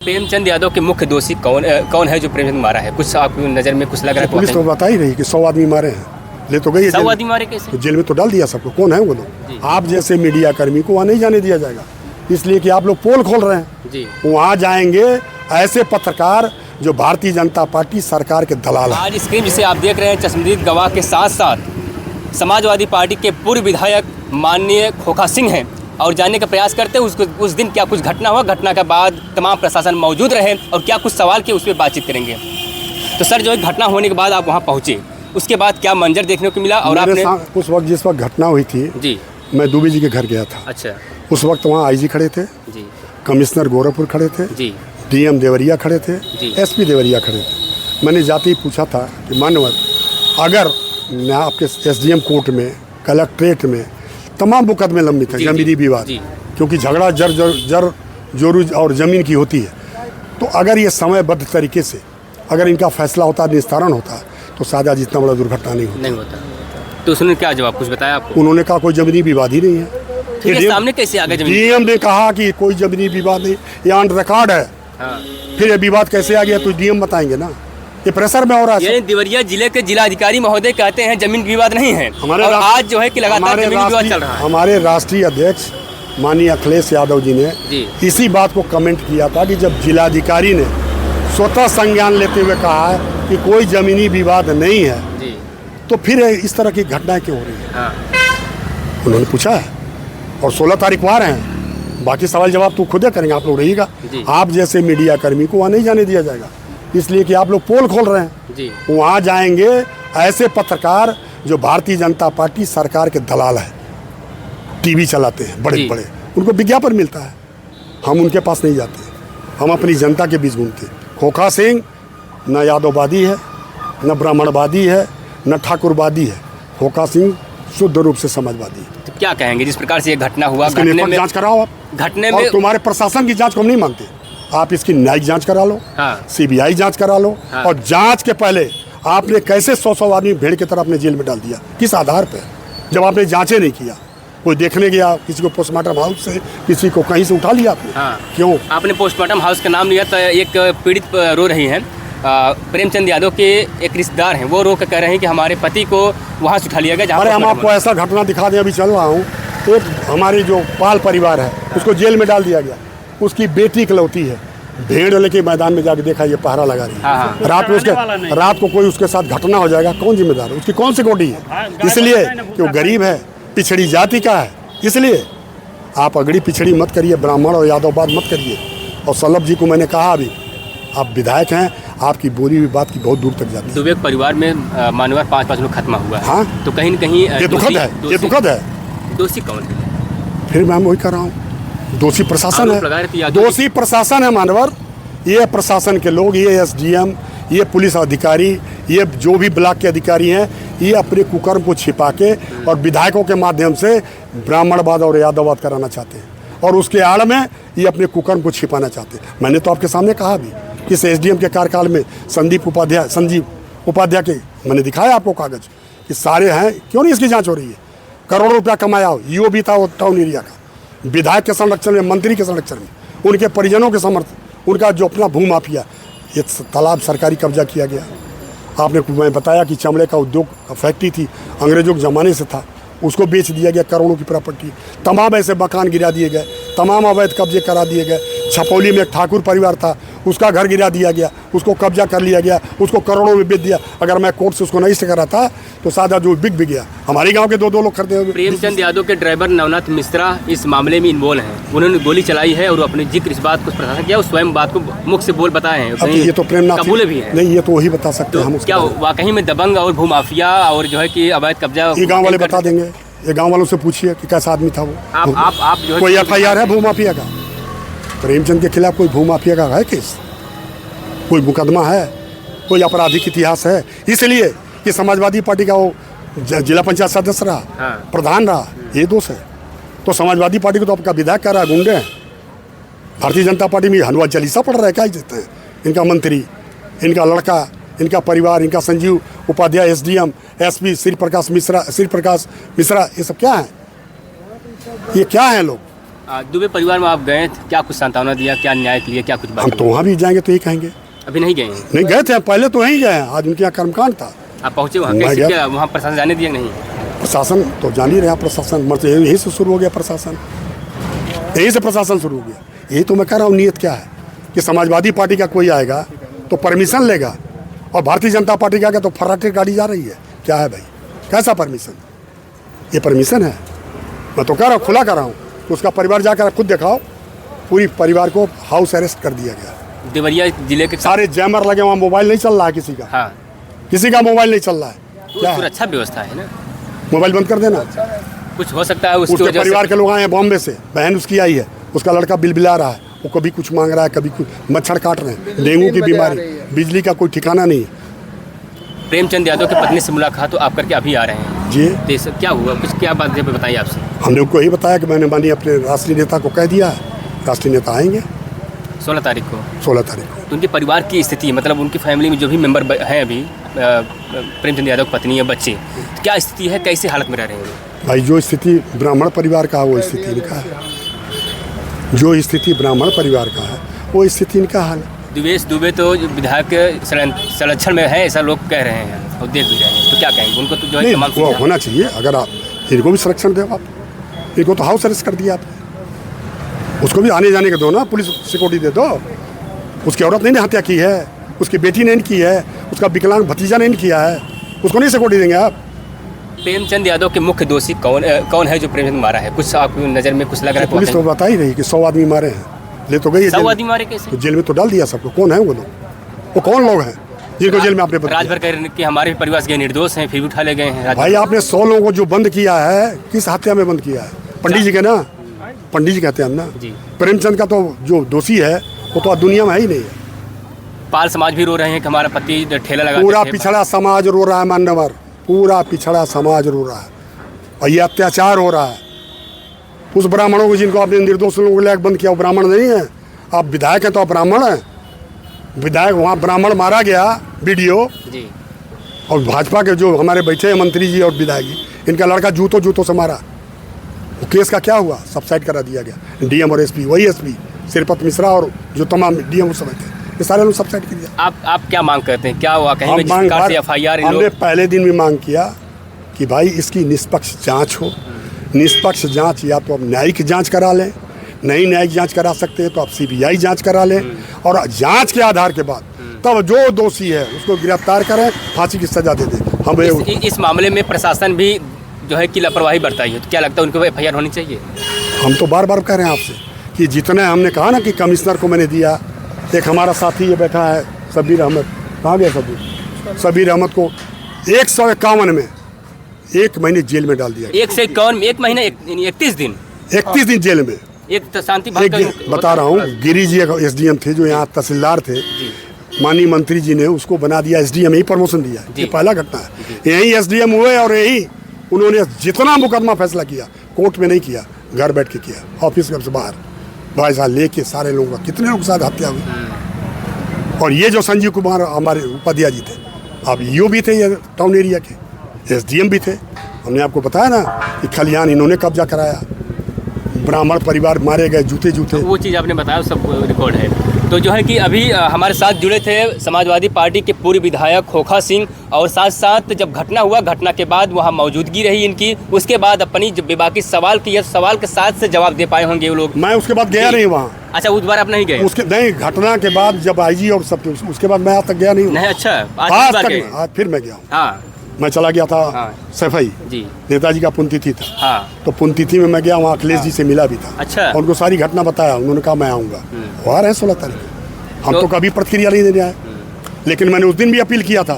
प्रेमचंद यादव के मुख्य दोषी कौन है जो प्रेमचंद मारा है? कुछ आपकी नज़र में कुछ लग रहा है? पुलिस तो बता ही रही कि 100 आदमी मारे हैं, ले तो गई है 100 आदमी मारे कैसे? तो जेल में तो डाल दिया सबको। कौन है वो लोग? आप जैसे मीडिया कर्मी को वहाँ नहीं जाने दिया जाएगा, इसलिए कि आप लोग पोल खोल रहे हैं जी। वहाँ जाएंगे ऐसे पत्रकार जो भारतीय जनता पार्टी सरकार के दलाल हैं। आज स्क्रीन जिसे आप देख रहे हैं, चश्मदीद गवाह के साथ साथ समाजवादी पार्टी के पूर्व विधायक माननीय खोखा सिंह हैं और जानने का प्रयास करते हैं उस दिन क्या कुछ घटना हुआ, घटना के बाद तमाम प्रशासन मौजूद रहे और क्या कुछ सवाल किए, उस पर बातचीत करेंगे। तो सर, जो घटना होने के बाद आप वहाँ पहुँचे, उसके बाद क्या मंजर देखने को मिला? और आपने उस वक्त जिस वक्त घटना हुई थी जी, मैं दुबे जी के घर गया था। अच्छा उस वक्त वहाँ आईजी खड़े थे जी, कमिश्नर गोरखपुर खड़े थे जी, डीएम देवरिया खड़े थे, जी। एसपी देवरिया खड़े थे। मैंने जाते ही पूछा था कि मानवर, अगर मैं आपके एसडीएम कोर्ट में, कलेक्ट्रेट में तमाम मुकदमे लंबित हैं, जमीनी विवाद, क्योंकि झगड़ा जर जोरू और ज़मीन की होती है, तो अगर ये समयबद्ध तरीके से अगर इनका फैसला होता, निस्तारण होता, तो शायद आज इतना बड़ा दुर्घटना नहीं होता। तो उसने क्या जवाब कुछ बताया आपको? उन्होंने कहा कोई जमीनी विवाद ही नहीं है। सामने कैसे आ गए जमीन? डीएम ने कहा कि कोई जमीनी विवाद नहीं, ये ऑन रिकॉर्ड है। हाँ। फिर ये विवाद कैसे आ गया तो डीएम बताएंगे ना, ये प्रेशर में हो रहा है। यानी देवरिया जिले के जिलाधिकारी महोदय कहते हैं जमीन विवाद नहीं है, हमारे और आज जो है कि लगातार जमीन विवाद चल रहा है। हमारे राष्ट्रीय अध्यक्ष माननीय अखिलेश यादव जी ने इसी बात को कमेंट किया था कि जब जिलाधिकारी ने स्वतः संज्ञान लेते हुए कहा है कि कोई जमीनी विवाद नहीं है, तो फिर इस तरह की घटनाएं क्यों हो रही है? हाँ। उन्होंने पूछा है और 16 तारीख को आ रहे हैं, बाकी सवाल जवाब तो खुद ही करेंगे, आप लोग रहिएगा। आप जैसे मीडिया कर्मी को वहाँ नहीं जाने दिया जाएगा, इसलिए कि आप लोग पोल खोल रहे हैं। वहाँ जाएंगे ऐसे पत्रकार जो भारतीय जनता पार्टी सरकार के दलाल है, टीवी चलाते हैं बड़े बड़े, उनको विज्ञापन मिलता है। हम उनके पास नहीं जाते, हम अपनी जनता के बीच घूमते। खोखा सिंह न यादववादी है, न ब्राह्मणवादी है, न ठाकुरवादी है। खोखा सिंह शुद्ध रूप से समाजवादी है। तो क्या कहेंगे जिस प्रकार से ये घटना हुआ? घटने में जांच कराओ आप। घटने और में तुम्हारे प्रशासन की जांच को हम नहीं मानते, आप इसकी न्यायिक जांच करा लो। हाँ। सीबीआई जांच करा लो। हाँ। और जांच के पहले आपने कैसे 100 आदमी भेड़ की तरह अपने जेल में डाल दिया? किस आधार पर? जब आपने जांचें नहीं किया, कोई देखने गया, किसी को पोस्टमार्टम हाउस से, किसी को कहीं से उठा लिया आपने। हाँ। क्यों? आपने पोस्टमार्टम हाउस का नाम लिया, तो एक पीड़ित रो रही हैं, प्रेमचंद यादव के एक रिश्तेदार हैं, वो रो कर कह रहे हैं कि हमारे पति को वहाँ से उठा लिया गया। अरे हम आपको ऐसा घटना दिखा दें, अभी चल रहा हूँ, एक हमारी जो पाल परिवार है उसको जेल में डाल दिया गया, उसकी बेटी इकलौती है, भेड़ लेके मैदान में जाके देखा ये पहरा लगा रही है। हाँ। रात को कोई उसके साथ घटना हो जाएगा, कौन जिम्मेदार है? उसकी कौन सी गोडी है? इसलिए कि वो गरीब है, पिछड़ी जाति का है, इसलिए आप अगड़ी पिछड़ी मत करिए, ब्राह्मण और यादववाद मत करिए। और सल्लभ जी को मैंने कहा, अभी आप विधायक हैं, आपकी बोली हुई बात की बहुत दूर तक जाती है। दुबे के परिवार में मानवर 5 लोग खत्म हुआ है। हाँ, तो कहीं न कहीं ये दुखद है, ये दुखद है। दोषी कौन है? फिर मैं वही कर रहा हूँ, दोषी प्रशासन है। दोषी प्रशासन है मानवर। ये प्रशासन के लोग, ये एसडीएम, ये पुलिस अधिकारी, ये जो भी ब्लॉक के अधिकारी हैं, ये अपने कुकर्म को छिपा के और विधायकों के माध्यम से ब्राह्मणवाद और यादववाद कराना चाहते हैं, और उसके आड़ में ये अपने कुकर्म को छिपाना चाहते हैं। मैंने तो आपके सामने कहा भी, इस एसडीएम के कार्यकाल में संजीव उपाध्याय के मैंने दिखाया आपको कागज कि सारे हैं, क्यों नहीं इसकी जाँच हो रही है? करोड़ों रुपया कमाया हो, ईओ भी था वो टाउन एरिया का, विधायक के संरक्षण में, मंत्री के संरक्षण में, उनके परिजनों के समर्थन, उनका जो अपना भू माफिया, ये तालाब सरकारी कब्जा किया गया। आपने मैं बताया कि चमड़े का उद्योग फैक्ट्री थी, अंग्रेजों के ज़माने से था, उसको बेच दिया गया, करोड़ों की प्रॉपर्टी। तमाम ऐसे मकान गिरा दिए गए, तमाम अवैध कब्जे करा दिए गए। छपौली में एक ठाकुर परिवार था, उसका घर गिरा दिया गया, उसको कब्जा कर लिया गया, उसको करोड़ों में बेच दिया। अगर मैं कोर्ट से उसको नहीं से करा था तो सादा जो बिक भी गया। हमारे गांव के दो लोग खरीदे हुए। प्रेमचंद यादव के ड्राइवर नवनाथ मिश्रा इस मामले में इन्वॉल्व हैं, उन्होंने गोली चलाई है और अपने जिक्र इस बात को प्रशासन किया, स्वयं बात को मुख से बोल बताए हैं। ये तो प्रेमनाथ कबूले भी है। नहीं, ये तो वही बता सकते हैं हम। क्या वाकई में दबंग और भूमाफिया और जो है कि अवैध कब्जा, ये गाँव वाले बता देंगे। ये गाँव वालों से पूछिए कि कैसा आदमी था वो। आप जो है कोई FIR है भूमाफिया का? प्रेमचंद के खिलाफ कोई भूमाफिया का है केस? कोई मुकदमा है? कोई आपराधिक इतिहास है? इसलिए कि समाजवादी पार्टी का वो जिला पंचायत सदस्य रहा, प्रधान रहा, ये दोष है। तो समाजवादी पार्टी को तो आपका विधायक कह रहा है गुंडे हैं। भारतीय जनता पार्टी में हनुमान चालीसा पढ़ रहा है क्या कहते हैं? इनका मंत्री, इनका लड़का, इनका परिवार, इनका संजीव उपाध्याय, SDM, SP श्री प्रकाश मिश्रा, ये सब क्या है? ये क्या है लोग? दुबे परिवार में आप गए थे, क्या कुछ सांत्वना दिया, क्या न्याय के लिए क्या कुछ हम बात तो वहाँ भी जाएंगे तो यही कहेंगे। अभी नहीं गए हैं? नहीं गए थे, पहले तो वहीं गए, आज उनके यहाँ कर्मकांड था। आप पहुँचे वहाँ, मैं कैसे गया। क्या वहाँ प्रशासन जाने दिया नहीं? प्रशासन तो जान ही रहा, प्रशासन मत यहीं से शुरू हो गया, प्रशासन यहीं से प्रशासन शुरू हो गया। यही तो मैं कह रहा हूँ, नियत क्या है कि समाजवादी पार्टी का कोई आएगा तो परमिशन लेगा, और भारतीय जनता पार्टी का आएगा तो फर्राटे गाड़ी जा रही है। क्या है भाई, कैसा परमिशन? ये परमिशन है? मैं तो कह रहा हूँ, खुला कर रहा हूँ, उसका परिवार जाकर खुद दिखाओ, पूरी परिवार को हाउस अरेस्ट कर दिया गया। देवरिया जिले के सारे जैमर लगे, वहाँ मोबाइल नहीं चल रहा है किसी का। हाँ, किसी का मोबाइल नहीं चल रहा है। क्या है? सुरक्षा व्यवस्था है ना, मोबाइल बंद कर देना। कुछ हो सकता है उसकी उसके वजह परिवार से। के लोग आए हैं बॉम्बे से, बहन उसकी आई है, उसका लड़का बिलबिला रहा है, वो कभी कुछ मांग रहा है, कभी कुछ, मच्छर काट रहे हैं, डेंगू की बीमारी, बिजली का कोई ठिकाना नहीं है। प्रेमचंद यादव की पत्नी से मुलाकात तो आप करके अभी आ रहे हैं जी, देश, क्या हुआ, कुछ क्या बात है बताइए आपसे? हमने उनको यही बताया कि मैंने मानिए अपने राष्ट्रीय नेता को कह दिया है, राष्ट्रीय नेता आएंगे 16 तारीख को। 16 तारीख को। तो उनके परिवार की स्थिति, मतलब उनकी फैमिली में जो भी मेंबर हैं अभी, प्रेमचंद यादव की पत्नी या बच्चे, तो क्या स्थिति है, कैसे हालत में रह रहे हैं? भाई जो स्थिति ब्राह्मण परिवार का है वो स्थिति इनका है, जो स्थिति ब्राह्मण परिवार का है वो स्थिति इनका हाल है। दिवेश दुबे तो विधायक के संरक्षण में है, ऐसा लोग कह रहे हैं और देख भी रहे हैं, तो क्या कहेंगे उनको? तो जो है नहीं, तमाम वो होना चाहिए। अगर आप इनको भी संरक्षण दो, आप इनको तो हाउस अरेस्ट कर दिया आपने, उसको भी आने जाने के दो ना, पुलिस सिक्योरिटी दे दो। उसकी औरत ने हत्या की है, उसकी बेटी ने की है, उसका विकलांग भतीजा ने किया है, उसको नहीं सिक्योरिटी देंगे आप? प्रेमचंद यादव के मुख्य दोषी कौन है जो प्रेमचंद मारा है? कुछ आपकी नज़र में कुछ लग रहा है? पुलिस तो बता ही रही कि 100 आदमी मारे हैं, ले तो गई है 100 आदमी मारे कैसे? तो जेल में तो डाल दिया सबको। कौन है वो लोग, वो कौन लोग हैं जिनको जेल में आपने बंद राजभर कह रहे हैं कि हमारे परिवार के निर्दोष हैं, फिर भी उठा ले गए हैं। भाई आपने 100 लोगों को जो बंद किया है, किस हत्या में बंद किया है? पंडित जी के ना, पंडित जी कहते हैं हम ना। जी। प्रेमचंद का तो जो दोषी है वो तो दुनिया में है ही नहीं है। पाल समाज भी रो रहे हैं कि हमारा पति ठेला लगा पूरा पिछड़ा समाज रो रहा है मान्यवर, पूरा पिछड़ा समाज रो रहा है, और ये अत्याचार हो रहा है उस ब्राह्मणों को जिनको आपने निर्दोष लोगों को लेकर बंद किया। वो ब्राह्मण नहीं है, आप विधायक हैं तो आप ब्राह्मण हैं। विधायक वहाँ ब्राह्मण मारा गया वीडियो, जी। और भाजपा के जो हमारे बैठे हैं मंत्री जी और विधायक जी, इनका लड़का जूतों से मारा। वो केस का क्या हुआ? सबसाइड करा दिया गया। डीएम और एसपी, वही एसपी श्रीपत मिश्रा और जो तमाम डीएम उस समय थे, ये सारे लोग सबसाइड कर दिया। आप क्या मांग करते हैं? क्या हुआ कहीं हम में जिस प्रकार से एफआईआर हमने पहले दिन भी मांग किया कि भाई इसकी निष्पक्ष जांच हो। निष्पक्ष जांच या तो आप न्यायिक जांच करा लें, नहीं न्यायिक जांच करा सकते हैं तो आप सीबीआई जांच करा लें, और जांच के आधार के बाद तब जो दोषी है उसको गिरफ्तार करें, फांसी की सजा दे दें। हम इस मामले में प्रशासन भी जो है कि लापरवाही बरताई है, तो क्या लगता है उनको एफआईआर होनी चाहिए? हम तो बार बार कह रहे हैं आपसे कि जितने हमने कहा ना कि कमिश्नर को मैंने दिया, एक हमारा साथी ये बैठा है शब्बीर अहमद, कहाँ गया शब्बीर अहमद को 151 में 1 महीने जेल में डाल दिया। 151 1 महीने 31 दिन 31 दिन जेल में। एक शांति भंग बता रहा हूँ, गिरी जी एसडीएम थे जो यहाँ तहसीलदार थे, माननीय मंत्री जी ने उसको बना दिया एसडीएम, यही प्रमोशन दिया। ये पहला घटना है, यही एसडीएम हुए और यही उन्होंने जितना मुकदमा फैसला किया कोर्ट में नहीं किया, घर बैठ के किया, ऑफिस से बाहर भाई साहब लेके सारे लोगों का, कितने लोगों के साथ हत्या हुई। और ये जो संजीव कुमार हमारे उपाध्याय जी थे, अब यूँ भी थे, ये टाउन एरिया के एसडीएम भी थे। हमने आपको बताया ना कि खलियान इन्होंने कब्जा कराया, ब्राह्मण परिवार मारे गए, जूते वो चीज़ आपने बताया, सब रिकॉर्ड है। तो जो है कि अभी हमारे साथ जुड़े थे समाजवादी पार्टी के पूर्व विधायक खोखा सिंह, और साथ साथ जब घटना हुआ, घटना के बाद वहाँ मौजूदगी रही इनकी, उसके बाद अपनी जब बाकी सवाल किए, सवाल के साथ से जवाब दे पाए होंगे वो लोग। मैं उसके बाद गया नहीं वहाँ। अच्छा, उस बार आप नहीं गए? उसके नहीं, घटना के बाद जब आईजी और सब, उसके बाद मैं आज तक गया नहीं। अच्छा, आज फिर मैं गया हूँ। हाँ, मैं चला गया था सफाई जी, नेताजी का पुण्यतिथि था। हाँ, तो पुण्यतिथि में मैं गया, वहाँ अखिलेश जी से मिला भी था। अच्छा, उनको सारी घटना बताया, उन्होंने कहा मैं आऊँगा। वो आ रहे हैं 16 तारीख। हम तो कभी प्रतिक्रिया नहीं देने आए, लेकिन मैंने उस दिन भी अपील किया था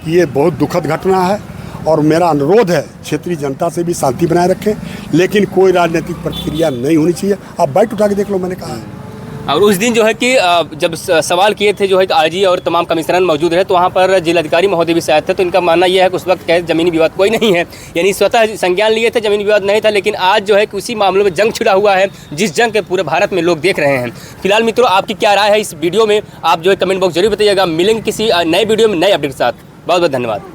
कि ये बहुत दुखद घटना है, और मेरा अनुरोध है क्षेत्रीय जनता से भी शांति बनाए रखें, लेकिन कोई राजनीतिक प्रतिक्रिया नहीं होनी चाहिए। आप बाइट उठा के देख लो, मैंने कहा है। और उस दिन जो है कि जब सवाल किए थे जो है कि आईजी और तमाम कमिश्नर मौजूद रहे, तो वहाँ पर जिलाधिकारी महोदय भी शायद थे, तो इनका मानना यह है कि उस वक्त कहे जमीनी विवाद कोई नहीं है, यानी स्वतः संज्ञान लिए थे, जमीनी विवाद नहीं था। लेकिन आज जो है कि उसी मामले में जंग छिड़ा हुआ है, जिस जंग के पूरे भारत में लोग देख रहे हैं। फिलहाल मित्रों, आपकी क्या राय है इस वीडियो में, आप जो है कमेंट बॉक्स जरूर बताइएगा। मिलेंगे किसी नए वीडियो में नए अपडेट के साथ। बहुत बहुत धन्यवाद।